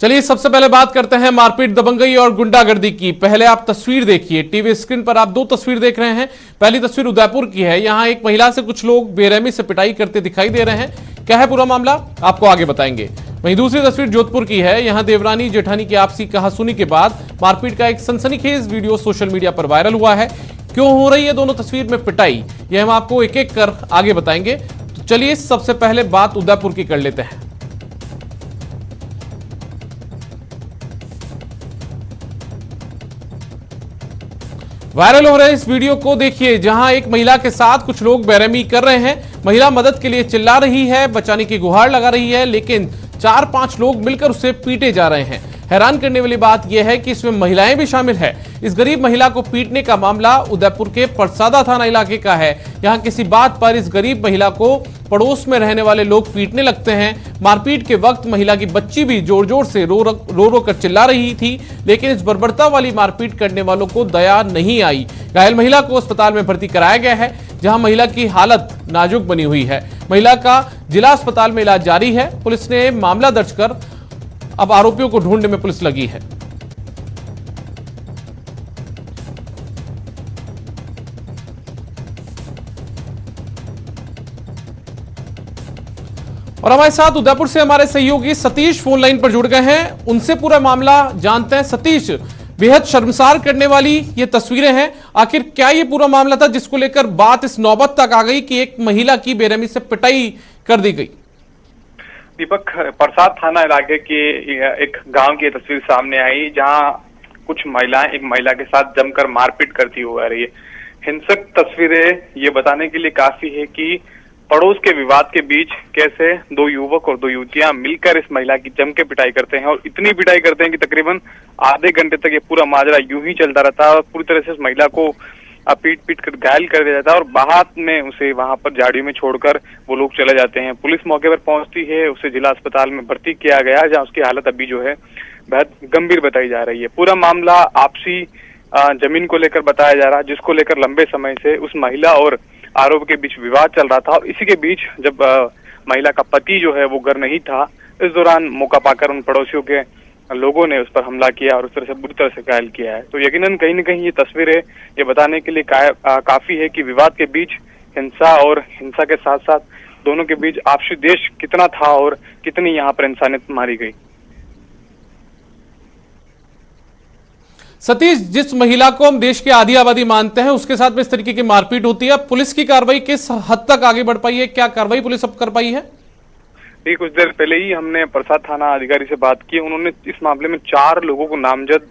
चलिए सबसे पहले बात करते हैं मारपीट, दबंगई और गुंडागर्दी की। पहले आप तस्वीर देखिए, टीवी स्क्रीन पर आप दो तस्वीर देख रहे हैं। पहली तस्वीर उदयपुर की है। यहां एक महिला से कुछ लोग बेरहमी से पिटाई करते दिखाई दे रहे हैं। क्या है पूरा मामला, आपको आगे बताएंगे। वहीं दूसरी तस्वीर जोधपुर की है। यहां देवरानी जेठानी की आपसी कहासुनी के बाद मारपीट का एक सनसनीखेज वीडियो सोशल मीडिया पर वायरल हुआ है। क्यों हो रही है दोनों तस्वीर में पिटाई, यह हम आपको एक एक कर आगे बताएंगे। तो चलिए सबसे पहले बात उदयपुर की कर लेते हैं। वायरल हो रहे इस वीडियो को देखिए, जहां एक महिला के साथ कुछ लोग बेरहमी कर रहे हैं। महिला मदद के लिए चिल्ला रही है, बचाने की गुहार लगा रही है, लेकिन 4-5 लोग मिलकर उसे पीटे जा रहे हैं। हैरान करने वाली बात यह है कि इसमें महिलाएं भी शामिल है। इस गरीब महिला को पीटने का मामला उदयपुर के परसादा थाना इलाके का है। यहां किसी बात पर इस गरीब महिला को पड़ोस में रहने वाले लोग पीटने लगते हैं। मारपीट के वक्त महिला की बच्ची भी जोर जोर से रो कर चिल्ला रही थी, लेकिन इस बर्बरता वाली मारपीट करने वालों को दया नहीं आई। घायल महिला को अस्पताल में भर्ती कराया गया है, जहां महिला की हालत नाजुक बनी हुई है। महिला का जिला अस्पताल में इलाज जारी है। पुलिस ने मामला दर्ज कर अब आरोपियों को ढूंढने में पुलिस लगी है। और हमारे साथ उदयपुर से हमारे सहयोगी सतीश फोन लाइन पर जुड़ गए हैं। उनसे पूरा मामला जानते हैं। सतीश, बेहद शर्मसार करने वाली ये तस्वीरें हैं। आखिर क्या ये पूरा मामला था जिसको लेकर बात इस नौबत तक आ गई कि एक महिला की बेरहमी से पिटाई कर दी गई? दीपक, परसाद थाना इलाके की एक गांव की तस्वीर सामने आई, जहां कुछ महिलाएं एक महिला के साथ जमकर मारपीट करती हुई आ रही है। हिंसक तस्वीरें ये बताने के लिए काफी है कि पड़ोस के विवाद के बीच कैसे दो युवक और दो युवतियां मिलकर इस महिला की जम के पिटाई करते हैं, और इतनी पिटाई करते हैं कि तकरीबन आधे घंटे तक ये पूरा माजरा यूं ही चलता रहता है और पूरी तरह से इस महिला को पीट पीट कर घायल कर दिया जाता है और बाद में उसे वहां पर झाड़ियों में छोड़कर वो लोग चले जाते हैं। पुलिस मौके पर पहुंचती है, उसे जिला अस्पताल में भर्ती किया गया, जहां उसकी हालत अभी जो है बेहद गंभीर बताई जा रही है। पूरा मामला आपसी जमीन को लेकर बताया जा रहा है, जिसको लेकर लंबे समय से उस महिला और आरोपी के बीच विवाद चल रहा था। और इसी के बीच जब महिला का पति जो है वो घर नहीं था, इस दौरान मौका पाकर उन पड़ोसियों के लोगों ने उस पर हमला किया और उस तरह से बुरी तरह से घायल किया है। तो यकीनन कहीं न कहीं ये तस्वीरें ये बताने के लिए काफी है कि विवाद के बीच हिंसा, और हिंसा के साथ साथ दोनों के बीच आपसी द्वेष कितना था और कितनी यहाँ पर इंसानियत मारी गई। सतीश, जिस महिला को हम देश की आधी आबादी मानते हैं, उसके साथ में इस तरीके की मारपीट होती है, पुलिस की कार्रवाई किस हद तक आगे बढ़ पाई है? क्या कार्रवाई पुलिस अब कर पाई है? कुछ देर पहले ही हमने परसाद थाना अधिकारी से बात की। उन्होंने इस मामले में 4 लोगों को नामजद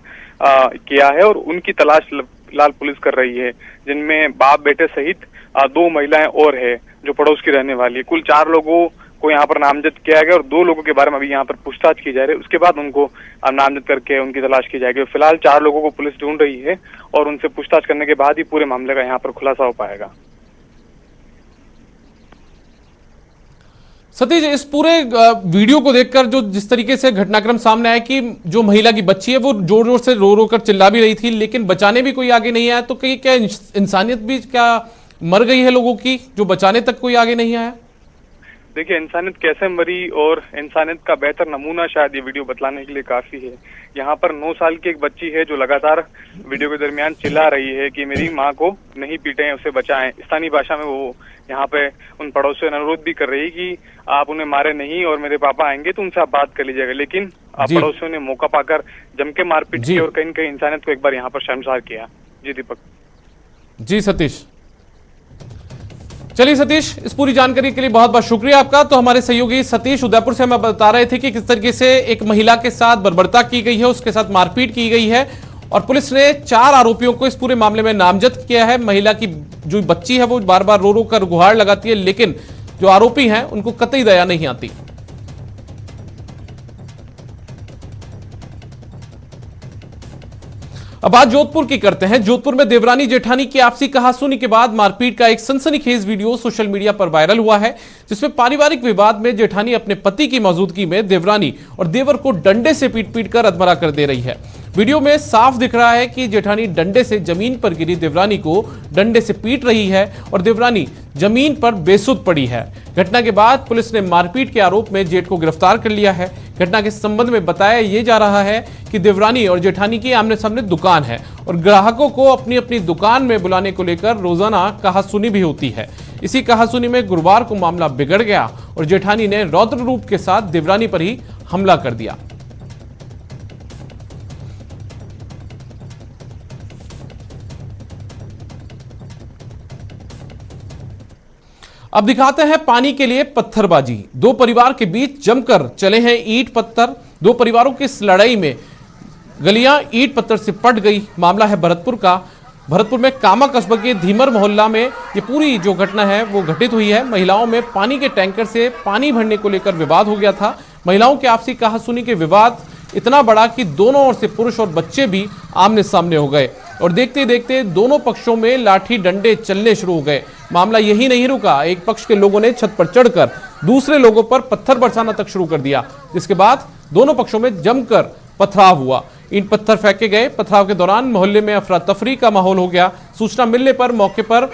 किया है और उनकी तलाश फिलहाल पुलिस कर रही है, जिनमें बाप बेटे सहित 2 महिलाएं और है जो पड़ोस की रहने वाली है। कुल 4 लोगों को यहाँ पर नामजद किया गया और 2 लोगों के बारे में अभी यहाँ पर पूछताछ की जा रही है। उसके बाद उनको नामजद करके उनकी तलाश की जाएगी। फिलहाल 4 लोगों को पुलिस ढूंढ रही है और उनसे पूछताछ करने के बाद ही पूरे मामले का यहाँ पर खुलासा हो पाएगा। सतीश, इस पूरे वीडियो को देखकर जो जिस तरीके से घटनाक्रम सामने आया कि जो महिला की बच्ची है वो जोर जोर से रो कर चिल्ला भी रही थी, लेकिन बचाने भी कोई आगे नहीं आया, तो क्या इंसानियत भी क्या मर गई है लोगों की, जो बचाने तक कोई आगे नहीं आया? देखिए, इंसानियत कैसे मरी और इंसानियत का बेहतर नमूना शायद ये वीडियो बतलाने के लिए काफी है। यहाँ पर 9 साल की एक बच्ची है जो लगातार वीडियो के दरमियान चिल्ला रही है कि मेरी माँ को नहीं पीटें, उसे बचाएं। स्थानीय भाषा में वो यहाँ पे उन पड़ोसियों ने अनुरोध भी कर रही है कि आप उन्हें मारे नहीं और मेरे पापा आएंगे तो उनसे आप बात कर लीजिएगा। लेकिन पड़ोसियों ने मौका पाकर जम के मारपीट की और कहीं न कहीं इंसानियत को एक बार यहाँ पर शर्मसार किया। जी दीपक। जी सतीश। चलिए सतीश, इस पूरी जानकारी के लिए बहुत बहुत शुक्रिया आपका। तो हमारे सहयोगी सतीश उदयपुर से हमें बता रहे थे कि किस तरीके से एक महिला के साथ बर्बरता की गई है, उसके साथ मारपीट की गई है और पुलिस ने 4 आरोपियों को इस पूरे मामले में नामजद किया है। महिला की जो बच्ची है वो बार बार रो रो कर गुहार लगाती है, लेकिन जो आरोपी हैं उनको कतई दया नहीं आती। अब बात जोधपुर की करते हैं। जोधपुर में देवरानी जेठानी की आपसी कहासुनी के बाद मारपीट का एक सनसनीखेज वीडियो सोशल मीडिया पर वायरल हुआ है, जिसमें पारिवारिक विवाद में जेठानी अपने पति की मौजूदगी में देवरानी और देवर को डंडे से पीट पीट कर अधमरा कर दे रही है। वीडियो में साफ दिख रहा है कि जेठानी डंडे से जमीन पर गिरी देवरानी को डंडे से पीट रही है और देवरानी जमीन पर बेसुध पड़ी है। घटना के बाद पुलिस ने मारपीट के आरोप में जेठ को गिरफ्तार कर लिया है। घटना के संबंध में बताया ये जा रहा है कि देवरानी और जेठानी की आमने सामने दुकान है और ग्राहकों को अपनी अपनी दुकान में बुलाने को लेकर रोजाना कहासुनी भी होती है। इसी कहासुनी में गुरुवार को मामला बिगड़ गया और जेठानी ने रौद्र रूप के साथ देवरानी पर ही हमला कर दिया। अब दिखाते हैं पानी के लिए पत्थरबाजी। दो परिवार के बीच जमकर चले हैं ईंट पत्थर। दो परिवारों की इस लड़ाई में गलियां ईंट पत्थर से पट गई। मामला है भरतपुर का। भरतपुर में कामा कस्बा के धीमर मोहल्ला में ये पूरी जो घटना है वो घटित हुई है। महिलाओं में पानी के टैंकर से पानी भरने को लेकर विवाद हो गया था। महिलाओं के आपसी कहासुनी के विवाद इतना बड़ा कि दोनों ओर से पुरुष और बच्चे भी आमने सामने हो गए और देखते देखते दोनों पक्षों में लाठी डंडे चलने शुरू हो गए। मामला यही नहीं रुका, एक पक्ष के लोगों ने छत पर चढ़कर दूसरे लोगों पर पत्थर बरसाना तक शुरू कर दिया, जिसके बाद दोनों पक्षों में जमकर पथराव हुआ। ईंट पत्थर फेंके गए। पथराव के दौरान मोहल्ले में अफरा तफरी का माहौल हो गया। सूचना मिलने पर मौके पर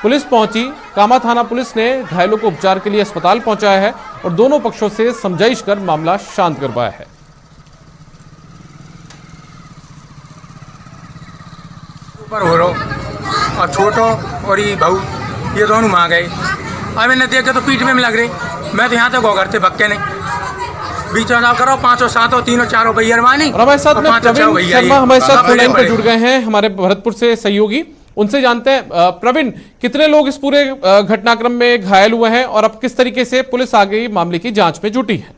पुलिस पहुंची। कामा थाना पुलिस ने घायलों को उपचार के लिए अस्पताल पहुंचाया है और दोनों पक्षों से समझाइश कर मामला शांत करवाया है। ऊपर हो रहो और छोटो और ये भाऊ ये दोनों माँ गए। अब मैंने देखे तो पीठ में लग रही। मैं तो यहाँ तक गो घर से भक्के नहीं बीच में करो 5 और 7 और 3 और 4 भैया मानी। और हमारे साथ में प्रवीण शर्मा हमारे साथ फोन लाइन पर जुड़ गए हैं, हमारे भरतपुर से सहयोगी। उनसे जानते हैं प्रवीण, कितने लोग इस पूरे घटनाक्रम में घायल हुए हैं और अब किस तरीके से पुलिस आगे मामले की जांच में जुटी है?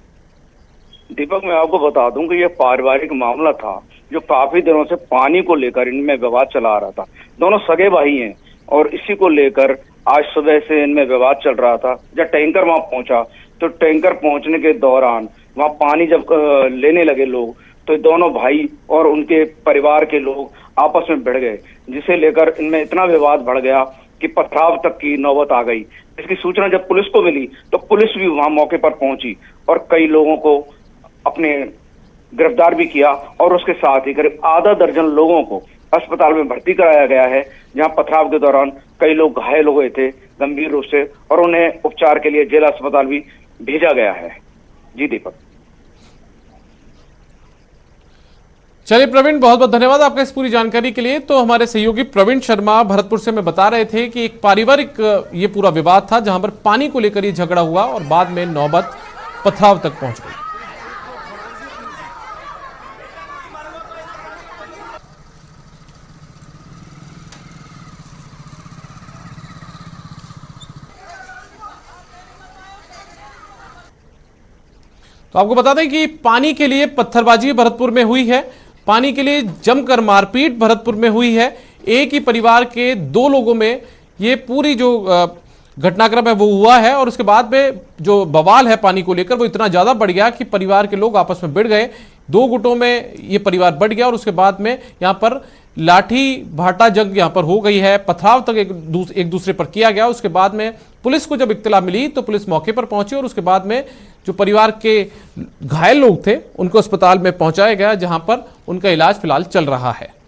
दीपक, मैं आपको बता दूं कि ये पारिवारिक मामला था जो काफी दिनों से पानी को लेकर इनमें विवाद चला आ रहा था। दोनों सगे भाई हैं और इसी को लेकर आज सुबह से इनमें विवाद चल रहा था। जब टैंकर वहां पहुंचा तो टैंकर पहुंचने के दौरान वहां पानी जब लेने लगे लोग तो दोनों भाई और उनके परिवार के लोग आपस में भिड़ गए, जिसे लेकर इनमें इतना विवाद बढ़ गया कि पथराव तक की नौबत आ गई। इसकी सूचना जब पुलिस को मिली तो पुलिस भी वहां मौके पर पहुंची और कई लोगों को अपने गिरफ्तार भी किया और उसके साथ ही करीब आधा दर्जन लोगों को अस्पताल में भर्ती कराया गया है, जहां पथराव के दौरान कई लोग घायल हुए थे गंभीर रूप से और उन्हें उपचार के लिए जिला अस्पताल भी भेजा गया है। जी दीपक। चलिए प्रवीण, बहुत बहुत धन्यवाद आपका इस पूरी जानकारी के लिए। तो हमारे सहयोगी प्रवीण शर्मा भरतपुर से हमें बता रहे थे कि एक पारिवारिक ये पूरा विवाद था जहां पर पानी को लेकर ये झगड़ा हुआ और बाद में नौबत पथराव तक पहुंच गई। तो आपको बता दें कि पानी के लिए पत्थरबाजी भरतपुर में हुई है, पानी के लिए जमकर मारपीट भरतपुर में हुई है। एक ही परिवार के दो लोगों में ये पूरी जो घटनाक्रम है वो हुआ है और उसके बाद में जो बवाल है पानी को लेकर वो इतना ज्यादा बढ़ गया कि परिवार के लोग आपस में भिड़ गए। दो गुटों में ये परिवार बढ़ गया और उसके बाद में यहाँ पर लाठी भाटा जंग यहाँ पर हो गई है। पथराव तक एक दूसरे पर किया गया। उसके बाद में पुलिस को जब इत्तला मिली तो पुलिस मौके पर पहुंची और उसके बाद में जो परिवार के घायल लोग थे उनको अस्पताल में पहुंचाया गया, जहां पर उनका इलाज फिलहाल चल रहा है।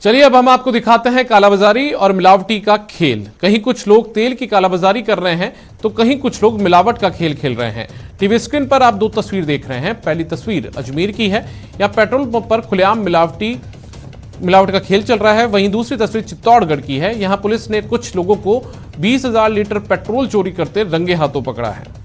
चलिए अब हम आपको दिखाते हैं कालाबाजारी और मिलावटी का खेल। कहीं कुछ लोग तेल की कालाबाजारी कर रहे हैं तो कहीं कुछ लोग मिलावट का खेल खेल रहे हैं। टीवी स्क्रीन पर आप दो तस्वीर देख रहे हैं। पहली तस्वीर अजमेर की है, यहाँ पेट्रोल पंप पर खुलेआम मिलावट का खेल चल रहा है। वहीं दूसरी तस्वीर चित्तौड़गढ़ की है, यहाँ पुलिस ने कुछ लोगों को 20,000 लीटर पेट्रोल चोरी करते रंगे हाथों पकड़ा है।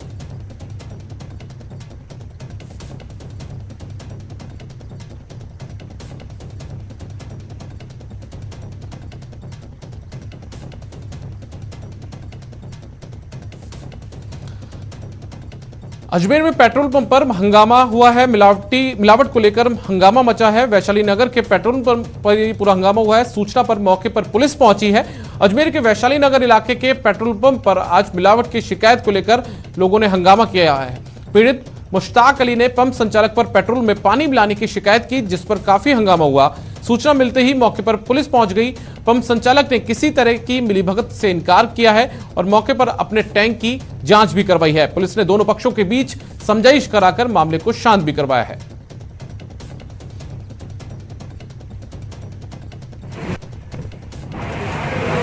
अजमेर में पेट्रोल पंप पर हंगामा हुआ है। मिलावट को लेकर हंगामा मचा है। वैशाली नगर के पेट्रोल पंप पर पूरा हंगामा हुआ है। सूचना पर मौके पर पुलिस पहुंची है। अजमेर के वैशाली नगर इलाके के पेट्रोल पंप पर आज मिलावट की शिकायत को लेकर लोगों ने हंगामा किया है। पीड़ित मुश्ताक अली ने पंप संचालक पर पेट्रोल में पानी मिलाने की शिकायत की, जिस पर काफी हंगामा हुआ। सूचना मिलते ही मौके पर पुलिस पहुंच गई। पंप संचालक ने किसी तरह की मिलीभगत से इनकार किया है और मौके पर अपने टैंक की जांच भी करवाई है। पुलिस ने दोनों पक्षों के बीच समझाइश कराकर मामले को शांत भी करवाया है।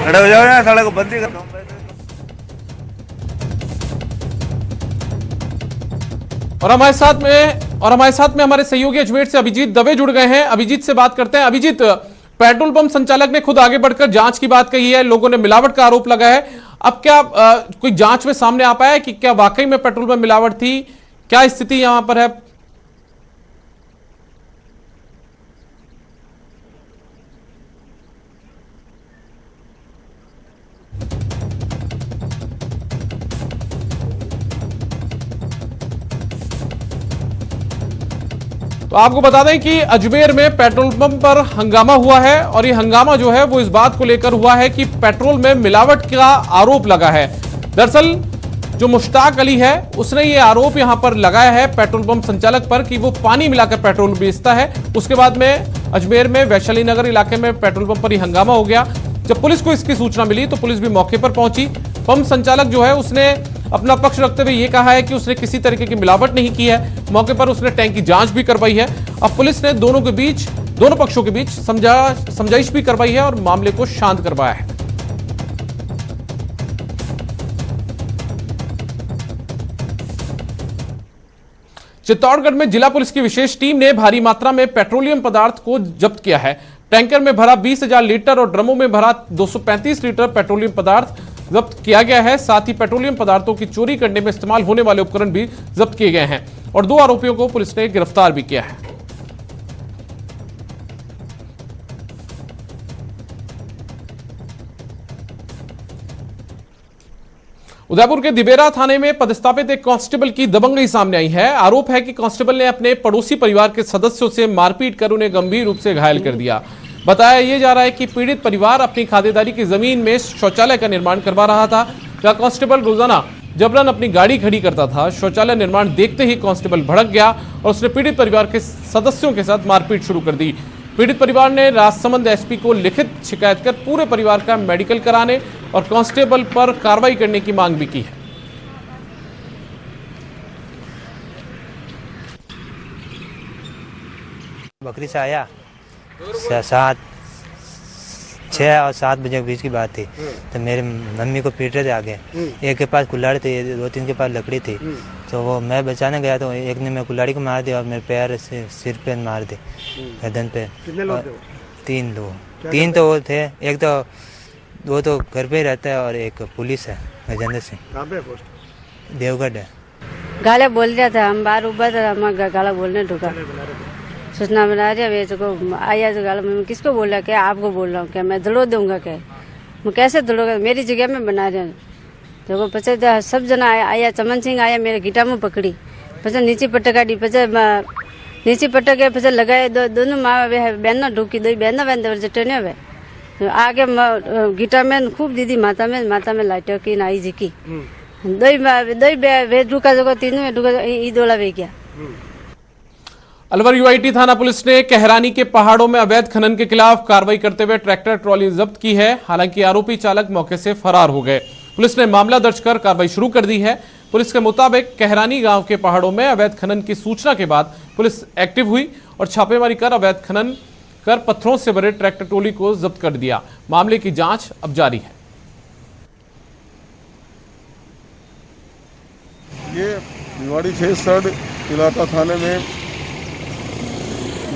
खड़े हो जाओ ना, सड़क को बंद ही कर दो। और हमारे साथ में हमारे सहयोगी अजमेर से अभिजीत दवे जुड़ गए हैं। अभिजीत से बात करते हैं। अभिजीत, पेट्रोल पंप संचालक ने खुद आगे बढ़कर जांच की बात कही है, लोगों ने मिलावट का आरोप लगाया है। अब क्या कोई जांच में सामने आ पाया है कि क्या वाकई में पेट्रोल में मिलावट थी? क्या स्थिति यहां पर है? तो आपको बता दें कि अजमेर में पेट्रोल पंप पर हंगामा हुआ है और ये हंगामा जो है वो इस बात को लेकर हुआ है कि पेट्रोल में मिलावट का आरोप लगा है। दरअसल जो मुश्ताक अली है उसने ये आरोप यहां पर लगाया है पेट्रोल पंप संचालक पर कि वो पानी मिलाकर पेट्रोल बेचता है। उसके बाद में अजमेर में वैशाली नगर इलाके में पेट्रोल पंप पर ही हंगामा हो गया। जब पुलिस को इसकी सूचना मिली तो पुलिस भी मौके पर पहुंची। पंप संचालक जो है उसने अपना पक्ष रखते हुए यह कहा है कि उसने किसी तरीके की मिलावट नहीं की है। मौके पर उसने टैंक की जांच भी करवाई है। अब पुलिस ने दोनों पक्षों के बीच समझाइश भी करवाई है और मामले को शांत करवाया है। चित्तौड़गढ़ में जिला पुलिस की विशेष टीम ने भारी मात्रा में पेट्रोलियम पदार्थ को जब्त किया है। टैंकर में भरा 20,000 लीटर और ड्रमों में भरा 235 लीटर पेट्रोलियम पदार्थ जब्त किया गया है। साथ ही पेट्रोलियम पदार्थों की चोरी करने में इस्तेमाल होने वाले उपकरण भी जब्त किए गए हैं और 2 आरोपियों को पुलिस ने गिरफ्तार भी किया है। उदयपुर के दिबेरा थाने में पदस्थापित एक कांस्टेबल की दबंगई सामने आई है। आरोप है कि कांस्टेबल ने अपने पड़ोसी परिवार के सदस्यों से मारपीट कर उन्हें गंभीर रूप से घायल कर दिया। बताया यह जा रहा है कि पीड़ित परिवार अपनी खातेदारी की जमीन में शौचालय का निर्माण करवा रहा था। कांस्टेबल रोजाना जबरन अपनी गाड़ी खड़ी करता था। शौचालय निर्माण देखते ही कांस्टेबल भड़क गया और उसने पीड़ित परिवार के सदस्यों के साथ मारपीट शुरू कर दी। पीड़ित परिवार ने राजसमंद एसपी को लिखित शिकायत कर पूरे परिवार का मेडिकल कराने और कांस्टेबल पर कार्रवाई करने की मांग भी की है। बकरी से आया 6 और 7 बजे के बीच की बात थी। तो मेरे मम्मी को पीट रहे थे आगे। एक के पास कुल्हाड़ी थी, 2-3 के पास लकड़ी थी। तो वो मैं बचाने गया तो एक ने मेरे कुल्हाड़ी को मार दिया और मेरे पैर से सिर पे मार दी, गर्दन पे। कितने लोग थे? 3 लोग। 3 तो वो थे, एक तो वो तो घर पे ही रहता है और एक पुलिस है गजेंद्र सिंह। कहाँ पे पोस्ट? देवगढ़ है। गाला बोल रहा था, हम बाहर ऊपर था, हम गाला बोलने ढुका। सूचना बना रहा है तो आया तो गाला, मैं किसको बोल रहा, क्या आपको बोल रहा हूँ, क्या मैं धुलो दूंगा, क्या मैं कैसे धुलोगा, मेरी जगह में बना रहे हैं। देखो पचा सब जना आया, चमन सिंह आया, मेरे गिटा में पकड़ी, पचा नीचे पटक काटी, पचा नीचे पटक गए, पचा लगाए दोनों माँ बहना ढूकी, 2 बहना बहन जटने हुए आगे गिटा में खूब दीदी माता में लाइट की नाई जी की 2 ढूका जगह 3 ढूका ई दोला वे गया। अलवर यूआईटी थाना पुलिस ने कहरानी के पहाड़ों में अवैध खनन के खिलाफ कार्रवाई करते हुए ट्रैक्टर ट्रॉली जब्त की है। हालांकि आरोपी चालक मौके से फरार हो गए। पुलिस ने मामला दर्ज कर कार्रवाई शुरू कर दी है। पुलिस के मुताबिक कहरानी गांव के पहाड़ों में अवैध खनन की सूचना के बाद पुलिस एक्टिव हुई और छापेमारी कर अवैध खनन कर पत्थरों से भरे ट्रैक्टर ट्रॉली को जब्त कर दिया। मामले की जांच अब जारी है। ये भिवाड़ी 6 इलाका थाने में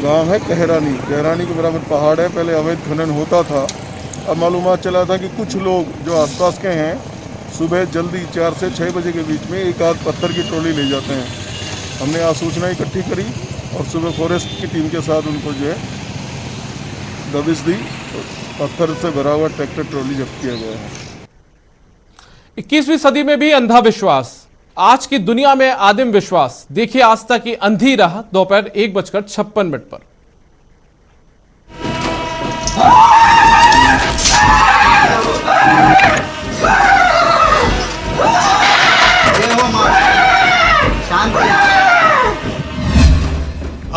गांव है कहरानी के बराबर पहाड़ है। पहले अवैध खनन होता था। अब मालूमात चला था कि कुछ लोग जो आसपास के हैं सुबह जल्दी 4 से 6 बजे के बीच में एक आध पत्थर की ट्रॉली ले जाते हैं। हमने आज सूचना इकट्ठी करी और सुबह फॉरेस्ट की टीम के साथ उनको जो है दबिश दी। तो पत्थर से भरा हुआ ट्रैक्टर ट्रॉली जब्त किया गया है। 21वीं सदी में भी अंधा विश्वास, आज की दुनिया में आदिम विश्वास। देखिए आस्था की अंधी राह दोपहर 1:56 पर।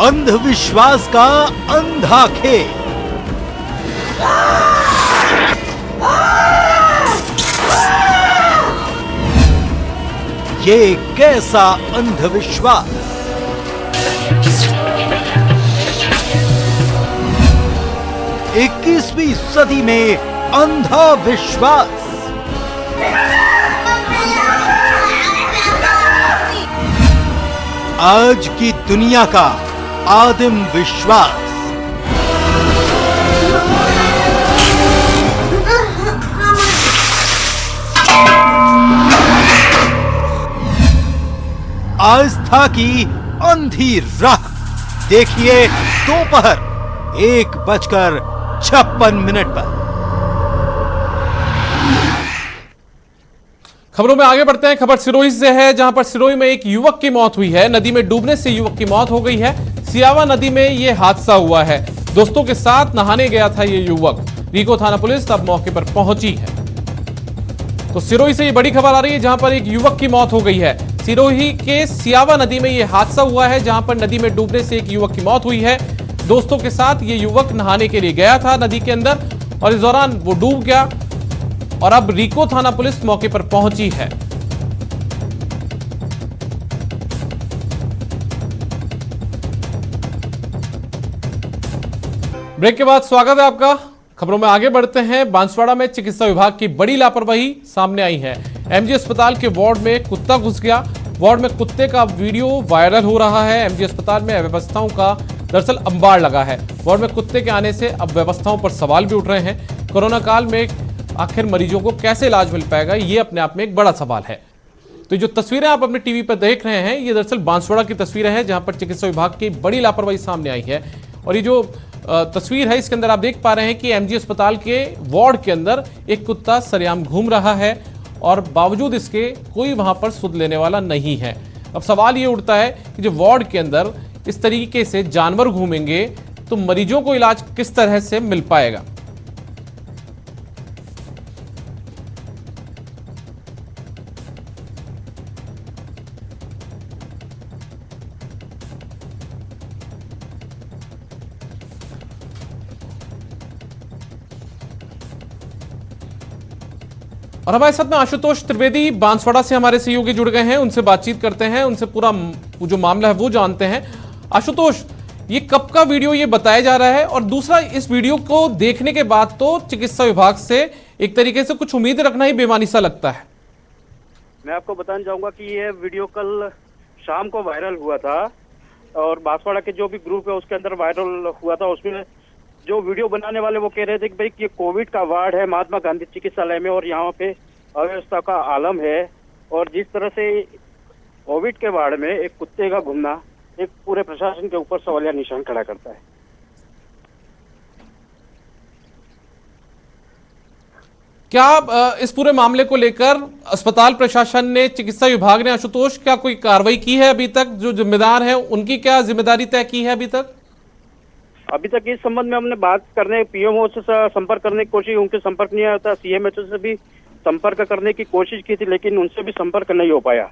अंधविश्वास का अंधा खेल ये कैसा अंधविश्वास! 21वीं सदी में अंधा विश्वास। आज की दुनिया का आदिम विश्वास। आस्था की अंधी राह। देखिए दोपहर 1:56 पर। खबरों में आगे बढ़ते हैं। खबर सिरोही से है, जहां पर सिरोही में एक युवक की मौत हुई है। नदी में डूबने से युवक की मौत हो गई है। सियावा नदी में यह हादसा हुआ है। दोस्तों के साथ नहाने गया था यह युवक। रीको थाना पुलिस अब मौके पर पहुंची है। तो सिरोही से ये बड़ी खबर आ रही है, जहां पर एक युवक की मौत हो गई है। सिरोही के सियावा नदी में यह हादसा हुआ है, जहां पर नदी में डूबने से एक युवक की मौत हुई है। दोस्तों के साथ ये युवक नहाने के लिए गया था नदी के अंदर, और इस दौरान वो डूब गया, और अब रीको थाना पुलिस मौके पर पहुंची है। ब्रेक के बाद स्वागत है आपका। खबरों में आगे बढ़ते हैं। बांसवाड़ा में चिकित्सा विभाग की बड़ी लापरवाही सामने आई है। एमजी अस्पताल के वार्ड में कुत्ता घुस गया। वार्ड में कुत्ते का वीडियो वायरल हो रहा है। एमजी अस्पताल में अव्यवस्थाओं का दरअसल अंबार लगा है। वार्ड में कुत्ते के आने से अब व्यवस्थाओं पर सवाल भी उठ रहे हैं। कोरोना काल में आखिर मरीजों को कैसे इलाज मिल पाएगा, ये अपने आप में एक बड़ा सवाल है। तो जो तस्वीरें आप अपने टीवी पर देख रहे हैं, ये दरअसल बांसवाड़ा की तस्वीरें हैं, जहां पर चिकित्सा विभाग की बड़ी लापरवाही सामने आई है। और ये जो तस्वीर है, इसके अंदर आप देख पा रहे हैं कि एमजी अस्पताल के वार्ड के अंदर एक कुत्ता सरेआम घूम रहा है, और बावजूद इसके कोई वहां पर सुध लेने वाला नहीं है। अब सवाल ये उठता है कि जो वार्ड के अंदर इस तरीके से जानवर घूमेंगे तो मरीजों को इलाज किस तरह से मिल पाएगा। और हमारे साथ में आशुतोष त्रिवेदी बांसवाड़ा से हमारे सहयोगी जुड़ गए हैं। उनसे बातचीत करते हैं, उनसे पूरा जो मामला है वो जानते हैं। आशुतोष, ये कब का वीडियो ये बताया जा रहा है, और दूसरा, इस वीडियो को देखने के बाद तो चिकित्सा विभाग से एक तरीके से कुछ उम्मीद रखना ही बेमानी सा लगता है। मैं आपको बताना चाहूंगा कि ये वीडियो कल शाम को वायरल हुआ था, और बांसवाड़ा के जो भी ग्रुप है उसके अंदर वायरल हुआ था। उसमें जो वीडियो बनाने वाले वो कह रहे थे कि भाई ये कोविड का वार्ड है महात्मा गांधी चिकित्सालय में, और यहाँ पे अव्यवस्था का आलम है। और जिस तरह से कोविड के वार्ड में एक कुत्ते का घूमना एक पूरे प्रशासन के ऊपर सवालिया निशान खड़ा करता है। क्या इस पूरे मामले को लेकर अस्पताल प्रशासन ने, चिकित्सा विभाग ने, आशुतोष, क्या कोई कार्रवाई की है अभी तक? जो जिम्मेदार है उनकी क्या जिम्मेदारी तय की है अभी तक? अभी तक इस संबंध में हमने बात करने, पीएमओ से संपर्क करने की कोशिश, उनके संपर्क नहीं आया था। सीएमएचओ से भी संपर्क करने की कोशिश की थी, लेकिन उनसे भी संपर्क नहीं हो पाया।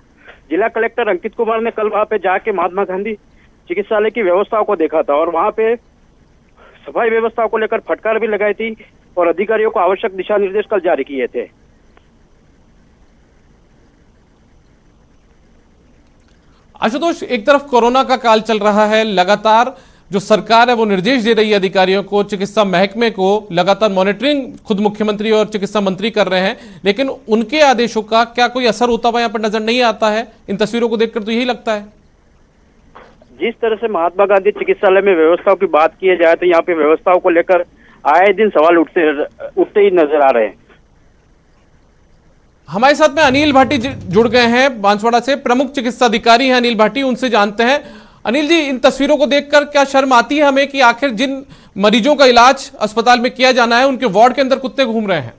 जिला कलेक्टर अंकित कुमार ने कल वहां पे जाके महात्मा गांधी चिकित्सालय की व्यवस्थाओं को देखा था, और वहां पे सफाई व्यवस्थाओं को लेकर फटकार भी लगाई थी, और अधिकारियों को आवश्यक दिशा निर्देश कल जारी किए थे। आशुतोष, एक तरफ कोरोना का काल चल रहा है, लगातार जो सरकार है वो निर्देश दे रही है अधिकारियों को, चिकित्सा महकमे को, लगातार मॉनिटरिंग खुद मुख्यमंत्री और चिकित्सा मंत्री कर रहे हैं, लेकिन उनके आदेशों का क्या कोई असर होता हुआ यहाँ पर नजर नहीं आता है? इन तस्वीरों को देखकर तो यही लगता है। जिस तरह से महात्मा गांधी चिकित्सालय में व्यवस्थाओं की बात की जाए तो यहाँ पे व्यवस्थाओं को लेकर आए दिन सवाल उठते ही नजर आ रहे हैं। हमारे साथ में अनिल भाटी जुड़ गए हैं बांसवाड़ा से, प्रमुख चिकित्सा अधिकारी हैं अनिल भाटी, उनसे जानते हैं। अनिल जी, इन तस्वीरों को देखकर क्या शर्म आती है हमें कि आखिर जिन मरीजों का इलाज अस्पताल में किया जाना है उनके वार्ड के अंदर कुत्ते घूम रहे हैं?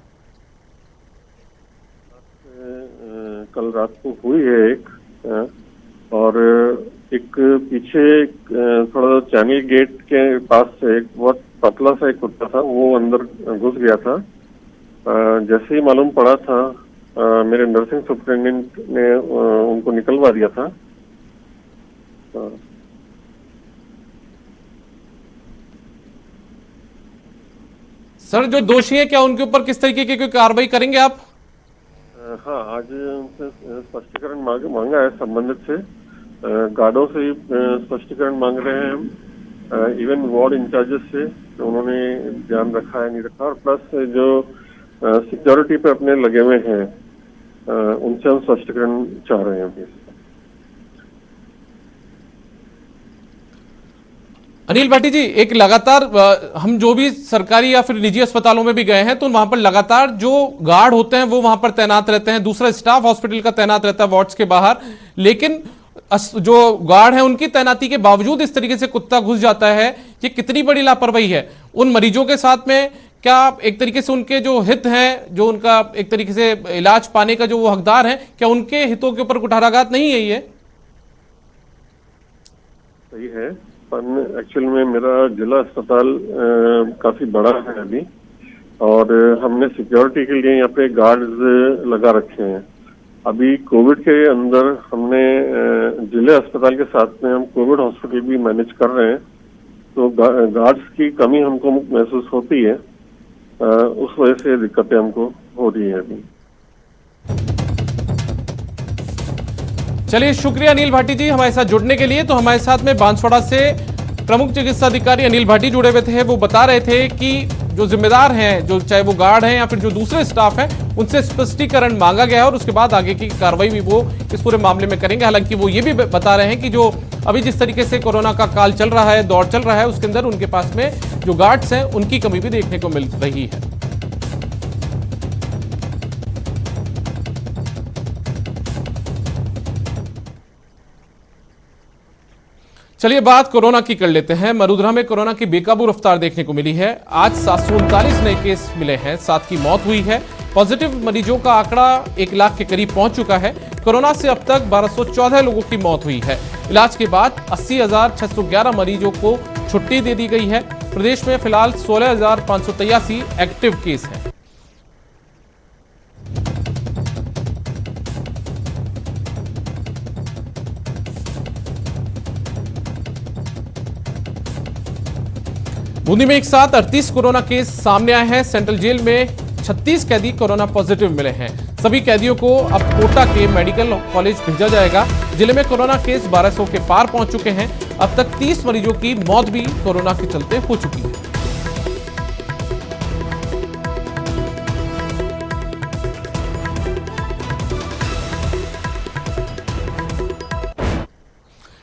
कल रात को हुई है एक, और एक पीछे थोड़ा चैनल गेट के पास से एक बहुत पतला सा एक कुत्ता था, वो अंदर घुस गया था। जैसे ही मालूम पड़ा था, मेरे नर्सिंग सुपरिटेंडेंट ने उनको निकलवा दिया था। सर, जो दोषी हैं क्या उनके ऊपर किस तरीके की कोई कार्रवाई करेंगे आप? हाँ, आज उनसे स्पष्टीकरण मांगा है संबंधित से, गार्डों से स्पष्टीकरण मांग रहे हैं हम, इवन वार्ड इंचार्जेस से उन्होंने ध्यान रखा है नहीं रखा, और प्लस जो सिक्योरिटी पे अपने लगे हुए हैं उनसे हम स्पष्टीकरण चाह रहे हैं अभी। अनिल भाटी जी, एक लगातार हम जो भी सरकारी या फिर निजी अस्पतालों में भी गए हैं तो वहां पर लगातार जो गार्ड होते हैं वो वहां पर तैनात रहते हैं, दूसरा स्टाफ हॉस्पिटल का तैनात रहता है वार्ड्स के बाहर, लेकिन जो गार्ड है उनकी तैनाती के बावजूद इस तरीके से कुत्ता घुस जाता है। ये कितनी बड़ी लापरवाही है उन मरीजों के साथ में? क्या एक तरीके से उनके जो हित हैं, जो उनका एक तरीके से इलाज पाने का जो वो हकदार है, क्या उनके हितों के ऊपर कुठाराघात नहीं है? ये सही है, पर एक्चुअल में मेरा जिला अस्पताल काफी बड़ा है अभी, और हमने सिक्योरिटी के लिए यहाँ पे गार्ड्स लगा रखे हैं। अभी कोविड के अंदर हमने जिले अस्पताल के साथ में हम कोविड हॉस्पिटल भी मैनेज कर रहे हैं, तो गार्ड्स की कमी हमको महसूस होती है, उस वजह से दिक्कतें हमको हो रही है अभी। चलिए, शुक्रिया अनिल भाटी जी हमारे साथ जुड़ने के लिए। तो हमारे साथ में बांसवाड़ा से प्रमुख चिकित्सा अधिकारी अनिल भाटी जुड़े हुए थे। वो बता रहे थे कि जो जिम्मेदार हैं, जो चाहे वो गार्ड हैं या फिर जो दूसरे स्टाफ हैं, उनसे स्पष्टीकरण मांगा गया है और उसके बाद आगे की कार्रवाई भी वो इस पूरे मामले में करेंगे। हालांकि वो ये भी बता रहे हैं कि जो अभी जिस तरीके से कोरोना का काल चल रहा है, दौर चल रहा है, उसके अंदर उनके पास में जो गार्ड्स हैं उनकी कमी भी देखने को मिल रही है। चलिए, बात कोरोना की कर लेते हैं। मरुधरा में कोरोना की बेकाबू रफ्तार देखने को मिली है। आज 739 नए केस मिले हैं, 7 की मौत हुई है। पॉजिटिव मरीजों का आंकड़ा 1 लाख के करीब पहुंच चुका है। कोरोना से अब तक 1214 लोगों की मौत हुई है। इलाज के बाद 80,611 मरीजों को छुट्टी दे दी गई है। प्रदेश में फिलहाल 16,583 एक्टिव केस हैं। बूंदी में एक साथ 38 कोरोना केस सामने आए हैं। सेंट्रल जेल में 36 कैदी कोरोना पॉजिटिव मिले हैं। सभी कैदियों को अब कोटा के मेडिकल कॉलेज भेजा जाएगा। जिले में कोरोना केस 1200 के पार पहुंच चुके हैं। अब तक 30 मरीजों की मौत भी कोरोना के चलते हो चुकी है।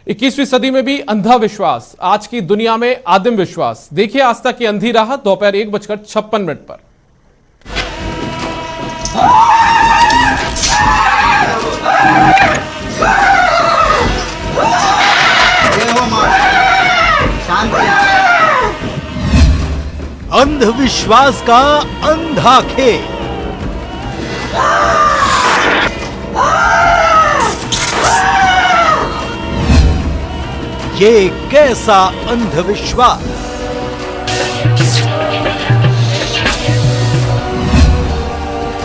इक्कीसवीं सदी में भी अंधा विश्वास, आज की दुनिया में आदिम विश्वास। देखिए आस्था की अंधी राह दोपहर 1:56 पर। अंधविश्वास का अंधा खेल। ये कैसा अंधविश्वास?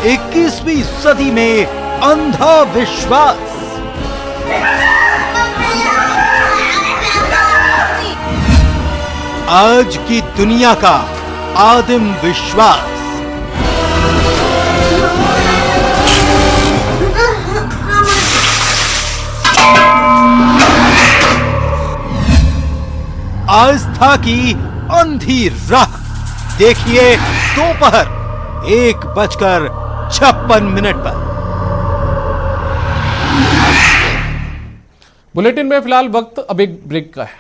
इक्कीसवीं सदी में अंधा विश्वास। आज की दुनिया का आदिम विश्वास। आस्था की अंधी राह। देखिए दोपहर 1:56 पर। बुलेटिन में फिलहाल वक्त अब एक ब्रेक का है।